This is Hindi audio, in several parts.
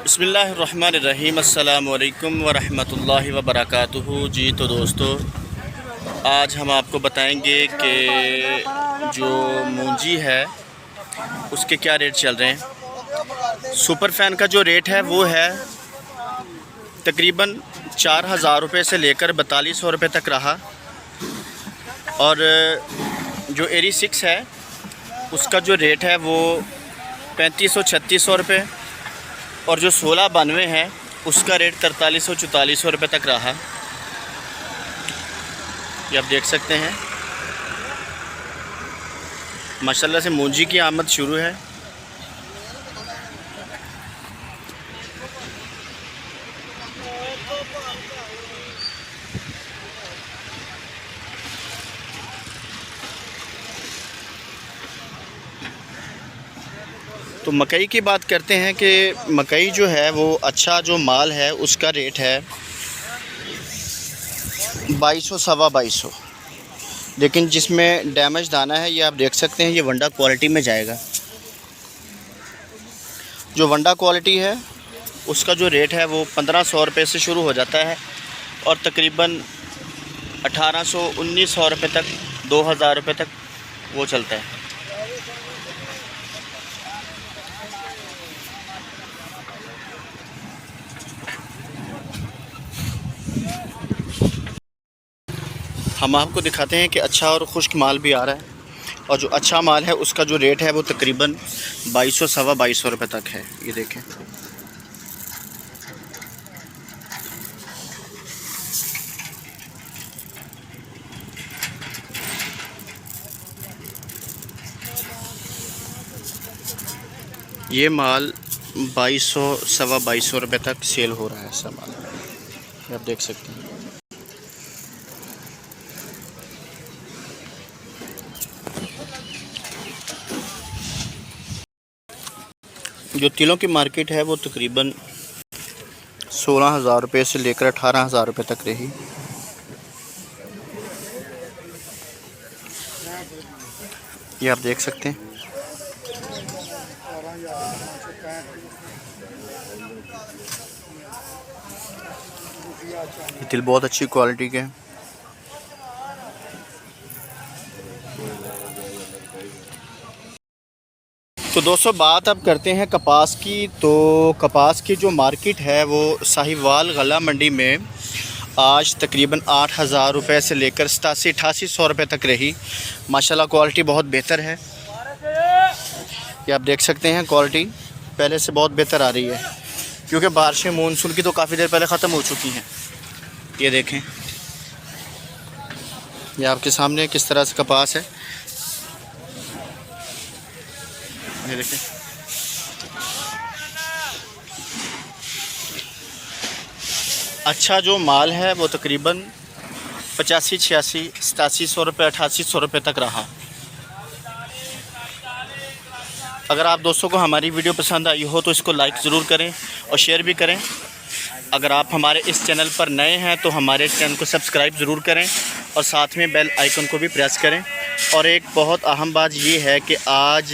बिस्मिल्लाहिर्रहमानिर्रहीम अस्सलामु अलैकुम वरहमतुल्लाहि वबरकातुहू। जी तो दोस्तों, आज हम आपको बताएंगे कि जो मूंजी है उसके क्या रेट चल रहे हैं। सुपर फैन का जो रेट है वो है तकरीबन 4000 रुपये से लेकर 4200 रुपये तक रहा, और जो एरी 6 है उसका जो रेट है वो 3500-3600 रुपये, और जो 1692 है उसका रेट 4300-4400 रुपये तक रहा। ये आप देख सकते हैं, माशाल्लाह से मूंजी की आमद शुरू है। तो मकई की बात करते हैं कि मकई जो है वो अच्छा जो माल है उसका रेट है 2200 सवा 2200, लेकिन जिसमें डैमेज दाना है ये आप देख सकते हैं, ये वंडा क्वालिटी में जाएगा। जो वंडा क्वालिटी है उसका जो रेट है वो 1500 रुपये से शुरू हो जाता है और तकरीबन 1800-1900 रुपये तक 2000 रुपये तक वो चलता है। हम आपको दिखाते हैं कि अच्छा और खुश्क माल भी आ रहा है, और जो अच्छा माल है उसका जो रेट है वो तकरीबन 2200 सवा 2200 रुपये तक है। ये देखें, ये माल 2200 सवा 2200 रुपये तक सेल हो रहा है ऐसा माल, ये आप देख सकते हैं। जो तिलों की मार्केट है वो तकरीबन 16,000 रुपये से लेकर 18,000 रुपये तक रही। ये आप देख सकते हैं। ये तिल बहुत अच्छी क्वालिटी के हैं। तो दोस्तों, बात अब करते हैं कपास की। तो कपास की जो मार्केट है वो साहिवाल गला मंडी में आज तकरीबन 8,000 रुपये से लेकर 87-8800 रुपये तक रही। माशाल्लाह क्वालिटी बहुत बेहतर है। ये आप देख सकते हैं, क्वालिटी पहले से बहुत बेहतर आ रही है, क्योंकि बारिशें मानसून की तो काफ़ी देर पहले ख़त्म हो चुकी हैं। ये देखें, ये आपके सामने किस तरह से कपास है। ये देखें, अच्छा जो माल है वो तकरीबन 85-86-8700 रुपये 8800 रुपये तक रहा। अगर आप दोस्तों को हमारी वीडियो पसंद आई हो तो इसको लाइक ज़रूर करें और शेयर भी करें। अगर आप हमारे इस चैनल पर नए हैं तो हमारे चैनल को सब्सक्राइब ज़रूर करें और साथ में बेल आइकन को भी प्रेस करें। और एक बहुत अहम बात ये है कि आज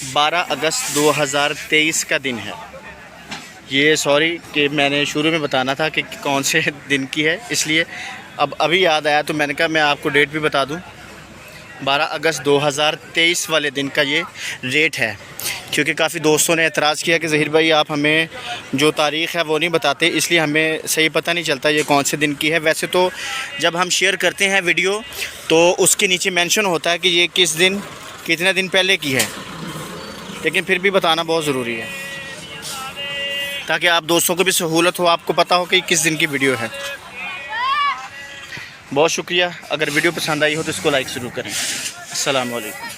12 अगस्त 2023 का दिन है। ये सॉरी कि मैंने शुरू में बताना था कि कौन से दिन की है, इसलिए अब अभी याद आया तो मैंने कहा मैं आपको डेट भी बता दूं। 12 अगस्त 2023 वाले दिन का ये रेट है, क्योंकि काफ़ी दोस्तों ने एतराज़ किया कि ज़हीर भाई आप हमें जो तारीख़ है वो नहीं बताते, इसलिए हमें सही पता नहीं चलता ये कौन से दिन की है। वैसे तो जब हम शेयर करते हैं वीडियो तो उसके नीचे मेंशन होता है कि ये किस दिन कितने दिन पहले की है, लेकिन फिर भी बताना बहुत ज़रूरी है ताकि आप दोस्तों को भी सहूलत हो, आपको पता हो कि किस दिन की वीडियो है। बहुत शुक्रिया। अगर वीडियो पसंद आई हो तो इसको लाइक ज़रूर करें। अस्सलाम वालेकुम।